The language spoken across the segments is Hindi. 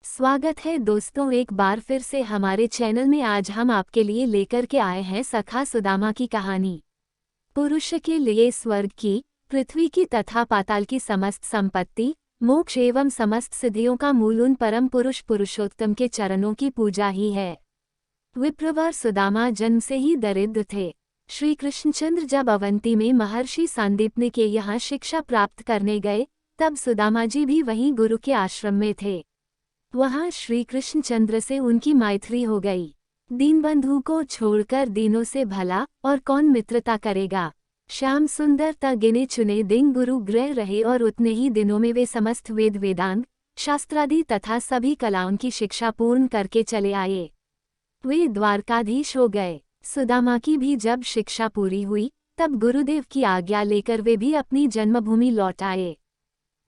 स्वागत है दोस्तों, एक बार फिर से हमारे चैनल में। आज हम आपके लिए लेकर के आए हैं सखा सुदामा की कहानी। पुरुष के लिए स्वर्ग की, पृथ्वी की तथा पाताल की समस्त संपत्ति, मोक्ष एवं समस्त सिद्धियों का मूल उन परम पुरुष पुरुषोत्तम के चरणों की पूजा ही है। विप्रवर सुदामा जन्म से ही दरिद्र थे। श्री कृष्णचंद्र जब अवंती में महर्षि सांदीपनि के यहाँ शिक्षा प्राप्त करने गए, तब सुदामा जी भी वहीं गुरु के आश्रम में थे। वहां श्री कृष्णचंद्र से उनकी मैत्री हो गई। दीनबंधु को छोड़कर दीनों से भला और कौन मित्रता करेगा। श्याम सुंदर त गिने चुने दिन गुरु गृह रहे और उतने ही दिनों में वे समस्त वेद वेदांग शास्त्रादि तथा सभी कलाओं की शिक्षा पूर्ण करके चले आए। वे द्वारकाधीश हो गए। सुदामा की भी जब शिक्षा पूरी हुई, तब गुरुदेव की आज्ञा लेकर वे भी अपनी जन्मभूमि लौट आए।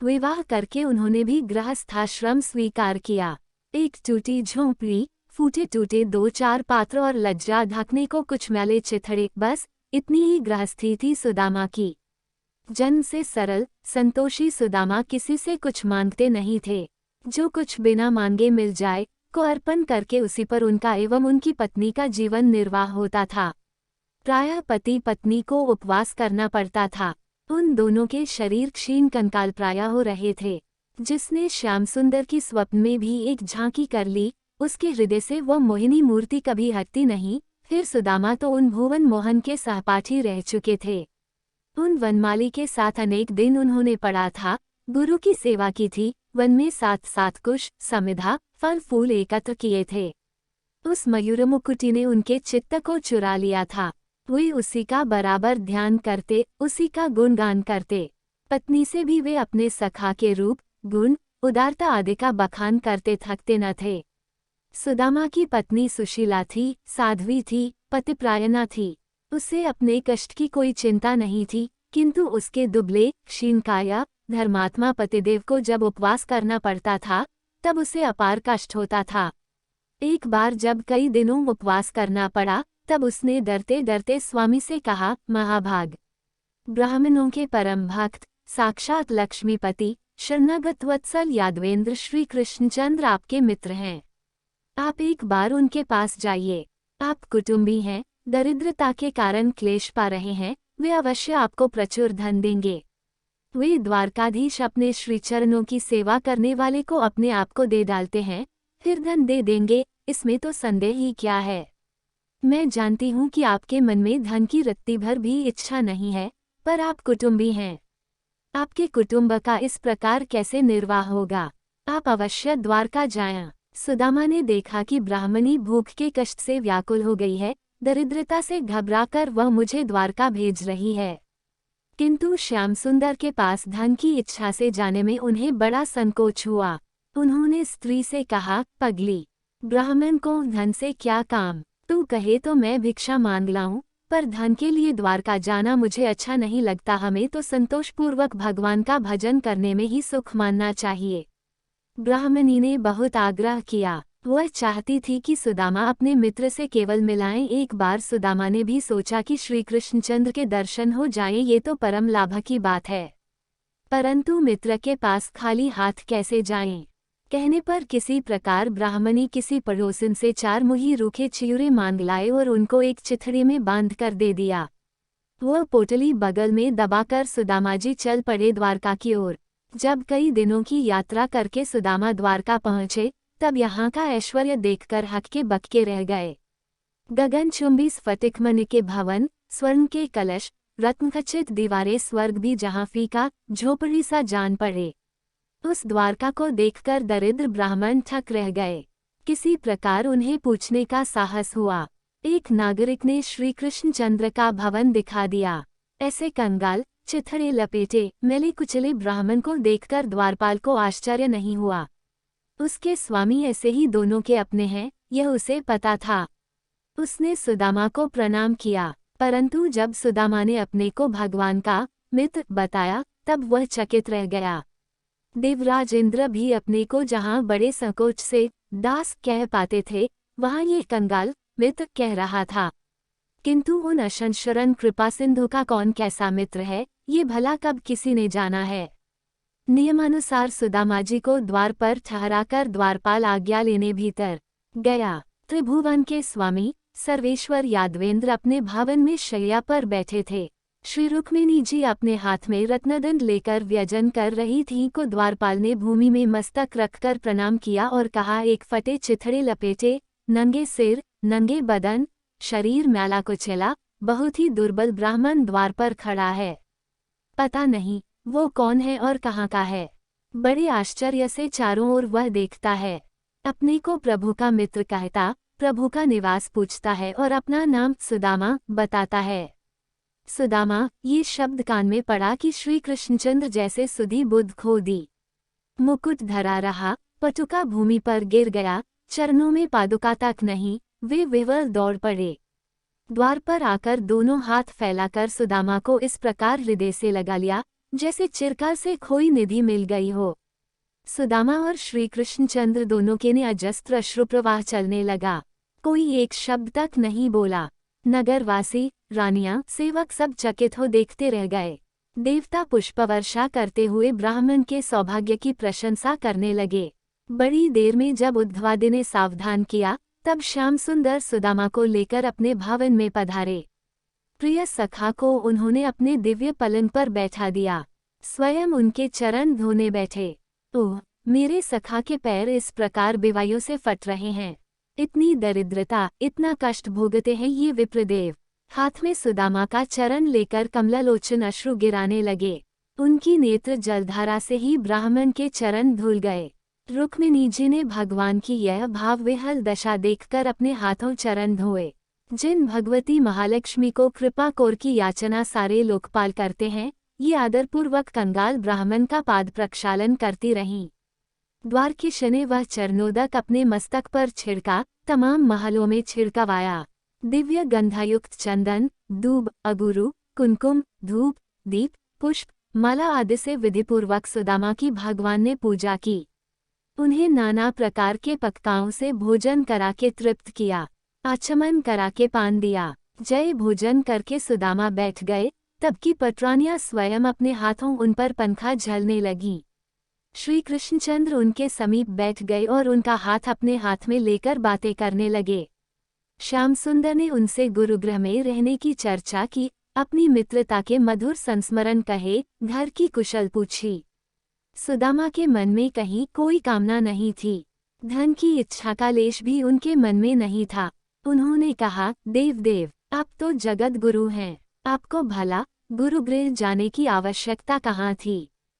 विवाह करके उन्होंने भी गृहस्थाश्रम स्वीकार किया। एक टूटी झोंपड़ी, फूटे टूटे दो चार पात्र और लज्जा ढकने को कुछ मैले चिथड़े, बस इतनी ही गृहस्थी थी सुदामा की। जन्म से सरल संतोषी सुदामा किसी से कुछ मांगते नहीं थे। जो कुछ बिना मांगे मिल जाए को अर्पण करके उसी पर उनका एवं उनकी पत्नी का जीवन निर्वाह होता था। प्रायः पति पत्नी को उपवास करना पड़ता था। उन दोनों के शरीर क्षीण कंकाल प्रायः हो रहे थे। जिसने श्याम सुंदर की स्वप्न में भी एक झांकी कर ली, उसके हृदय से वह मोहिनी मूर्ति कभी हटती नहीं। फिर सुदामा तो उन भुवन मोहन के सहपाठी रह चुके थे। उन वनमाली के साथ अनेक दिन उन्होंने पढ़ा था, गुरु की सेवा की थी। वन में सात सात कुश समिधा फल फूल एकत्र किए थे। उस मयूर मुकुटी ने उनके चित्त को चुरा लिया था। वे उसी का बराबर ध्यान करते, उसी का गुणगान करते। पत्नी से भी वे अपने सखा के रूप, गुण, उदारता आदि का बखान करते थकते न थे। सुदामा की पत्नी सुशीला थी, साध्वी थी, पतिप्रायणा थी। उसे अपने कष्ट की कोई चिंता नहीं थी, किंतु उसके दुबले क्षीणकाया धर्मात्मा पतिदेव को जब उपवास करना पड़ता था, तब उसे अपार कष्ट होता था। एक बार जब कई दिनों उपवास करना पड़ा, तब उसने डरते डरते स्वामी से कहा, महाभाग, ब्राह्मणों के परम भक्त साक्षात लक्ष्मीपति शरणागत वत्सल यादवेंद्र श्री कृष्णचंद्र आपके मित्र हैं। आप एक बार उनके पास जाइए। आप कुटुंबी हैं, दरिद्रता के कारण क्लेश पा रहे हैं, वे अवश्य आपको प्रचुर धन देंगे। वे द्वारकाधीश अपने श्रीचरणों की सेवा करने वाले को अपने आप को दे डालते हैं, फिर धन दे देंगे, इसमें तो संदेह ही क्या है। मैं जानती हूँ कि आपके मन में धन की रत्ती भर भी इच्छा नहीं है, पर आप कुटुंबी हैं। आपके कुटुंब का इस प्रकार कैसे निर्वाह होगा। आप अवश्य द्वारका जाएं। सुदामा ने देखा कि ब्राह्मणी भूख के कष्ट से व्याकुल हो गई है, दरिद्रता से घबराकर वह मुझे द्वारका भेज रही है। किंतु श्याम सुंदर के पास धन की इच्छा से जाने में उन्हें बड़ा संकोच हुआ। उन्होंने स्त्री से कहा, पगली, ब्राह्मण को धन से क्या काम। तू कहे तो मैं भिक्षा मांग लाऊं, पर धन के लिए द्वारका जाना मुझे अच्छा नहीं लगता। हमें तो संतोषपूर्वक भगवान का भजन करने में ही सुख मानना चाहिए। ब्राह्मणी ने बहुत आग्रह किया। वह चाहती थी कि सुदामा अपने मित्र से केवल मिलाएं। एक बार सुदामा ने भी सोचा कि श्री कृष्णचंद्र के दर्शन हो जाएं, ये तो परम लाभ की बात है। परंतु मित्र के पास खाली हाथ कैसे जाएं? कहने पर किसी प्रकार ब्राह्मणी किसी पड़ोसिन से 4 मुही रूखे चियूरे मांग लाए और उनको एक चिथड़े में बांध कर दे दिया। वह पोटली बगल में दबाकर सुदामाजी चल पड़े द्वारका की ओर। जब कई दिनों की यात्रा करके सुदामा द्वारका पहुँचे, तब यहाँ का ऐश्वर्य देखकर हक्के बक्के रह गए। गगनचुंबी स्फटिकमणि के भवन, स्वर्ण के कलश, रत्नखचित दीवारें, स्वर्ग भी जहाँ फीका झोपड़ी सा जान पड़े। उस द्वारका को देखकर दरिद्र ब्राह्मण थक रह गए। किसी प्रकार उन्हें पूछने का साहस हुआ। एक नागरिक ने श्री कृष्णचंद्र का भवन दिखा दिया। ऐसे कंगाल, चिथड़े लपेटे, मैले कुचले ब्राह्मण को देखकर द्वारपाल को आश्चर्य नहीं हुआ। उसके स्वामी ऐसे ही दोनों के अपने हैं, यह उसे पता था। उसने सुदामा को प्रणाम किया, परंतु जब सुदामा ने अपने को भगवान का मित्र बताया, तब वह चकित रह गया। देवराज इंद्र भी अपने को जहाँ बड़े संकोच से दास कह पाते थे, वहाँ ये कंगाल मित्र कह रहा था। किंतु उन अशनशरण कृपा सिंधु का कौन कैसा मित्र है, ये भला कब किसी ने जाना है। नियमानुसार सुदामा जी को द्वार पर ठहराकर द्वारपाल आज्ञा लेने भीतर गया। त्रिभुवन के स्वामी सर्वेश्वर यादवेंद्र अपने भवन में शैया पर बैठे थे। श्री रुक्मिणी जी अपने हाथ में रत्नदंड लेकर व्यजन कर रही थीं को द्वारपाल ने भूमि में मस्तक रखकर प्रणाम किया और कहा, एक फटे चिथड़े लपेटे, नंगे सिर, नंगे बदन, शरीर मैला कुचला, बहुत ही दुर्बल ब्राह्मण द्वार पर खड़ा है। पता नहीं वो कौन है और कहाँ का है। बड़े आश्चर्य से चारों ओर वह देखता है। अपने को प्रभु का मित्र कहता, प्रभु का निवास पूछता है और अपना नाम सुदामा बताता है। सुदामा, ये शब्द कान में पड़ा कि श्री कृष्णचंद्र जैसे सुधी बुद्ध खो दी। मुकुट धरा रहा, पटुका भूमि पर गिर गया, चरणों में पादुका तक नहीं, वे विवल दौड़ पड़े। द्वार पर आकर दोनों हाथ फैलाकर सुदामा को इस प्रकार हृदय से लगा लिया जैसे चिरकाल से खोई निधि मिल गई हो। सुदामा और श्री कृष्णचंद्र दोनों के ने अजस्त्र अश्रुप्रवाह चलने लगा। कोई एक शब्द तक नहीं बोला। नगरवासी, रानियां, सेवक सब चकित हो देखते रह गए। देवता पुष्पवर्षा करते हुए ब्राह्मण के सौभाग्य की प्रशंसा करने लगे। बड़ी देर में जब उद्धवादि ने सावधान किया, तब श्याम सुंदर सुदामा को लेकर अपने भवन में पधारे। प्रिय सखा को उन्होंने अपने दिव्य पलंग पर बैठा दिया। स्वयं उनके चरण धोने बैठे। ओह, मेरे सखा के पैर इस प्रकार बेवाइयों से फट रहे हैं। इतनी दरिद्रता, इतना कष्ट भोगते हैं ये विप्रदेव। हाथ में सुदामा का चरण लेकर कमलालोचन अश्रु गिराने लगे। उनकी नेत्र जलधारा से ही ब्राह्मण के चरण धुल गए। रुक्मिणी जी ने भगवान की यह भावविहल दशा देखकर अपने हाथों चरण धोए। जिन भगवती महालक्ष्मी को कृपा कोर की याचना सारे लोकपाल करते हैं, ये आदरपूर्वक कंगाल ब्राह्मण का पाद प्रक्षालन करती रहीं। द्वार के शने वह चरणोदक अपने मस्तक पर छिड़का, तमाम महलों में छिड़कवाया। दिव्य गंधायुक्त चंदन, दूब, अगुरु, कुमकुम, धूप, दीप, पुष्प, माला आदि से विधिपूर्वक सुदामा की भगवान ने पूजा की। उन्हें नाना प्रकार के पक्वाओं से भोजन करा के तृप्त किया। आचमन करा के पान दिया। जय भोजन करके सुदामा बैठ गए, तब की पटरानियां स्वयं अपने हाथों उन पर पंखा झलने लगीं। श्री कृष्णचंद्र उनके समीप बैठ गए और उनका हाथ अपने हाथ में लेकर बातें करने लगे। श्याम सुंदर ने उनसे गुरुगृह में रहने की चर्चा की, अपनी मित्रता के मधुर संस्मरण कहे, घर की कुशल पूछी। सुदामा के मन में कहीं कोई कामना नहीं थी। धन की इच्छा का लेश भी उनके मन में नहीं था। उन्होंने कहा, देव, आप तो जगत गुरु हैं, आपको भला गुरुगृह जाने की आवश्यकता कहाँ थी।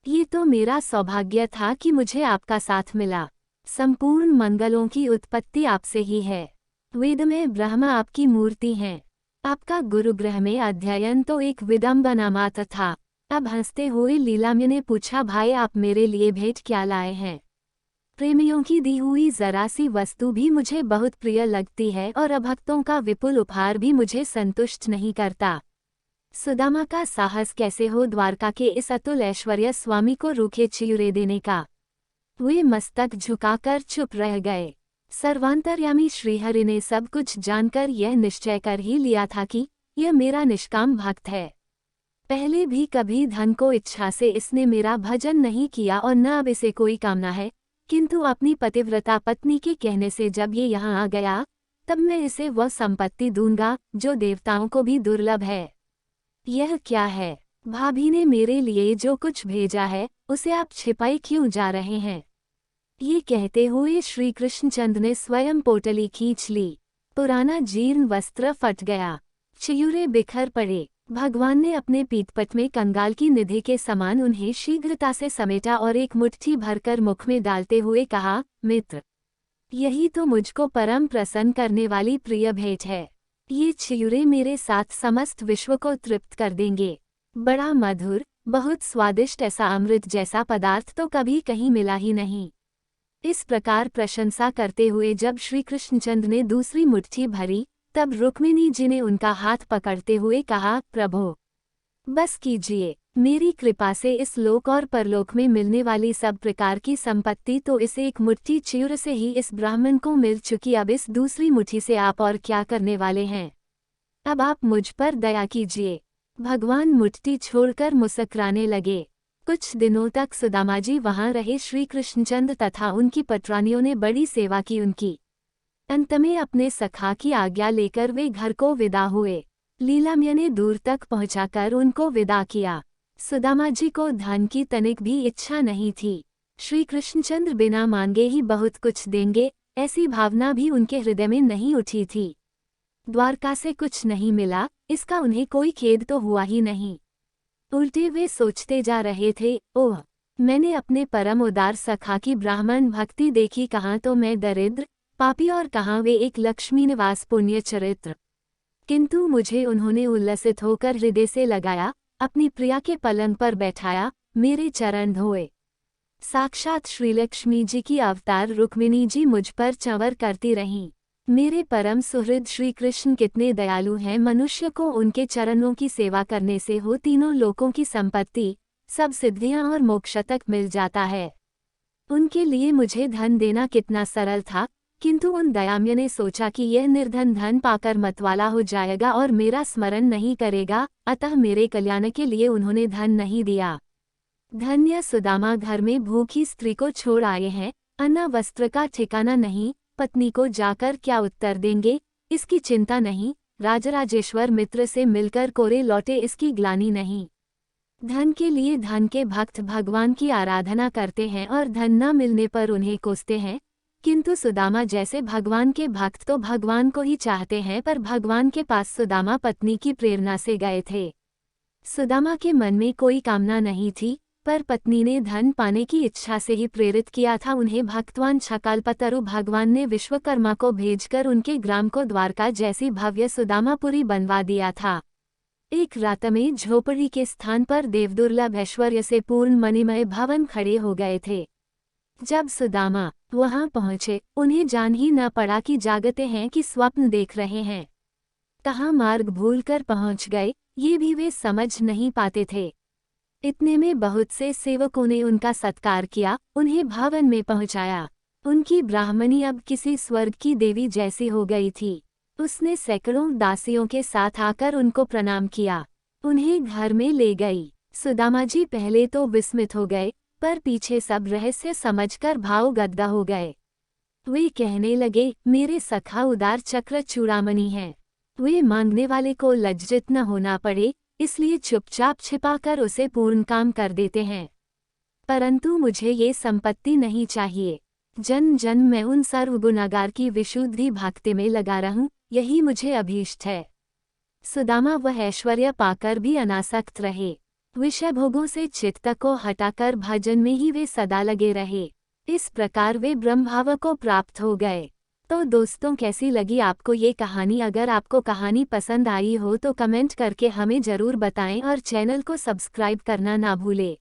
ये तो मेरा सौभाग्य था कि मुझे आपका साथ मिला। संपूर्ण मंगलों की उत्पत्ति आपसे ही है। वेद में ब्रह्मा आपकी मूर्ति हैं। आपका गुरुगृह में अध्ययन तो एक विडंबना मात्र था। अब हंसते हुए लीलाम्य ने पूछा, भाई आप मेरे लिए भेंट क्या लाए हैं। प्रेमियों की दी हुई जरा सी वस्तु भी मुझे बहुत प्रिय लगती है और अभक्तों का विपुल उपहार भी मुझे संतुष्ट नहीं करता। सुदामा का साहस कैसे हो द्वारका के इस अतुल ऐश्वर्य स्वामी को रूखे चियूरे देने का। वे मस्तक झुकाकर चुप रह गए। सर्वांतर्यामी श्रीहरि ने सब कुछ जानकर यह निश्चय कर ही लिया था कि यह मेरा निष्काम भक्त है। पहले भी कभी धन को इच्छा से इसने मेरा भजन नहीं किया और न अब इसे कोई कामना है, किंतु अपनी पतिव्रता पत्नी के कहने से जब ये यहाँ आ गया, तब मैं इसे वह संपत्ति दूंगा जो देवताओं को भी दुर्लभ है। यह क्या है? भाभी ने मेरे लिए जो कुछ भेजा है, उसे आप छिपाए क्यों जा रहे हैं? ये कहते हुए श्री कृष्णचंद्र ने स्वयं पोटली खींच ली। पुराना जीर्ण वस्त्र फट गया, चियूरे बिखर पड़े। भगवान ने अपने पीतपट में कंगाल की निधि के समान उन्हें शीघ्रता से समेटा और एक मुट्ठी भरकर मुख में डालते हुए कहा, मित्र, यही तो मुझको परम प्रसन्न करने वाली प्रिय भेंट है। ये चियूरे मेरे साथ समस्त विश्व को तृप्त कर देंगे। बड़ा मधुर, बहुत स्वादिष्ट, ऐसा अमृत जैसा पदार्थ तो कभी कहीं मिला ही नहीं। इस प्रकार प्रशंसा करते हुए जब श्री कृष्णचंद्र ने दूसरी मुट्ठी भरी, तब रुक्मिणी जी ने उनका हाथ पकड़ते हुए कहा, प्रभो, बस कीजिए। मेरी कृपा से इस लोक और परलोक में मिलने वाली सब प्रकार की संपत्ति तो इस एक मुट्ठी चियूर से ही इस ब्राह्मण को मिल चुकी। अब इस दूसरी मुट्ठी से आप और क्या करने वाले हैं? अब आप मुझ पर दया कीजिए। भगवान मुट्ठी छोड़कर मुस्कुराने लगे। कुछ दिनों तक सुदामा जी वहां रहे। श्री कृष्णचंद्र तथा उनकी पटरानियों ने बड़ी सेवा की उनकी। अंत में अपने सखा की आज्ञा लेकर वे घर को विदा हुए। लीलाम्य ने दूर तक पहुंचाकर उनको विदा किया। सुदामा जी को धन की तनिक भी इच्छा नहीं थी। श्री कृष्णचंद्र बिना मांगे ही बहुत कुछ देंगे, ऐसी भावना भी उनके हृदय में नहीं उठी थी। द्वारका से कुछ नहीं मिला, इसका उन्हें कोई खेद तो हुआ ही नहीं। उल्टे वे सोचते जा रहे थे, ओह, मैंने अपने परम उदार सखा की ब्राह्मण भक्ति देखी, कहाँ तो मैं दरिद्र पापी और कहाँ वे एक लक्ष्मी निवास पुण्य चरित्र। किंतु मुझे उन्होंने उल्लसित होकर हृदय से लगाया, अपनी प्रिया के पलंग पर बैठाया, मेरे चरण धोए। साक्षात श्रीलक्ष्मी जी की अवतार रुक्मिणी जी मुझ पर चंवर करती रहीं। मेरे परम सुहृद श्री कृष्ण कितने दयालु हैं, मनुष्य को उनके चरणों की सेवा करने से हो तीनों लोकों की संपत्ति, सब सिद्धियां और मोक्ष तक मिल जाता है। उनके लिए मुझे धन देना कितना सरल था, किंतु उन दयाम्य ने सोचा कि यह निर्धन धन पाकर मतवाला हो जाएगा और मेरा स्मरण नहीं करेगा, अतः मेरे कल्याण के लिए उन्होंने धन नहीं दिया। धन्य सुदामा घर में भूखी स्त्री को छोड़ आए हैं, अन्न वस्त्र का ठिकाना नहीं, पत्नी को जाकर क्या उत्तर देंगे, इसकी चिंता नहीं, राजराजेश्वर मित्र से मिलकर कोरे लौटे, इसकी ग्लानि नहीं। धन के लिए धन के भक्त भगवान की आराधना करते हैं और धन न मिलने पर उन्हें कोसते हैं, किंतु सुदामा जैसे भगवान के भक्त तो भगवान को ही चाहते हैं, पर भगवान के पास सुदामा पत्नी की प्रेरणा से गए थे। सुदामा के मन में कोई कामना नहीं थी, पर पत्नी ने धन पाने की इच्छा से ही प्रेरित किया था उन्हें। भक्तवान छकालपतरु भगवान ने विश्वकर्मा को भेजकर उनके ग्राम को द्वारका जैसी भव्य सुदामापुरी बनवा दिया था। एक रात में झोपड़ी के स्थान पर देवदुर्लभ ऐश्वर्य से पूर्ण मणिमय भवन खड़े हो गए थे। जब सुदामा वहां पहुंचे, उन्हें जान ही न पड़ा कि जागते हैं कि स्वप्न देख रहे हैं। कहाँ मार्ग भूलकर पहुंच गए, ये भी वे समझ नहीं पाते थे। इतने में बहुत से सेवकों ने उनका सत्कार किया, उन्हें भवन में पहुंचाया। उनकी ब्राह्मणी अब किसी स्वर्ग की देवी जैसी हो गई थी। उसने सैकड़ों दासियों के साथ आकर उनको प्रणाम किया, उन्हें घर में ले गई। सुदामा जी पहले तो विस्मित हो गए, पर पीछे सब रहस्य समझकर भावगद्गद हो गए। वे कहने लगे, मेरे सखा उदार चक्र चूड़ामणि हैं। वे मांगने वाले को लज्जित न होना पड़े, इसलिए चुपचाप छिपाकर उसे पूर्ण काम कर देते हैं। परंतु मुझे ये संपत्ति नहीं चाहिए। जन्म जन्म मैं उन सर्वगुणागार की विशुद्धि भक्ति में लगा रहूं, यही मुझे अभीष्ट है। सुदामा वह ऐश्वर्य पाकर भी अनासक्त रहे। विषय भोगों से चित्त को हटाकर भजन में ही वे सदा लगे रहे। इस प्रकार वे ब्रह्मभाव को प्राप्त हो गए। तो दोस्तों, कैसी लगी आपको ये कहानी? अगर आपको कहानी पसंद आई हो तो कमेंट करके हमें ज़रूर बताएं और चैनल को सब्सक्राइब करना ना भूलें।